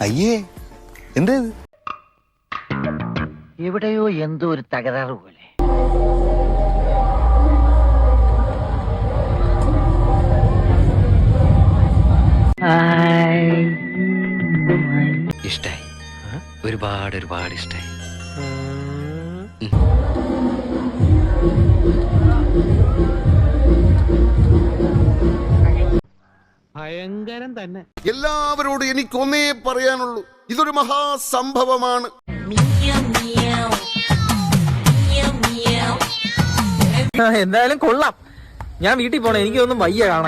അയ്യേ എന്താ എവിടെയോ എന്തോ ഒരു തകരാറ് പോലെ. ഇഷ്ടായി, ഒരുപാട് ഒരുപാട് ഇഷ്ടായി. ഭയങ്കരം തന്നെ. എല്ലാവരോടും എനിക്കൊന്നേ പറയാനുള്ളൂ, ഇതൊരു മഹാസംഭവമാണ്. എന്തായാലും കൊള്ളാം. ഞാൻ വീട്ടിൽ പോണേ, എനിക്കൊന്നും വയ്യ കാണാൻ.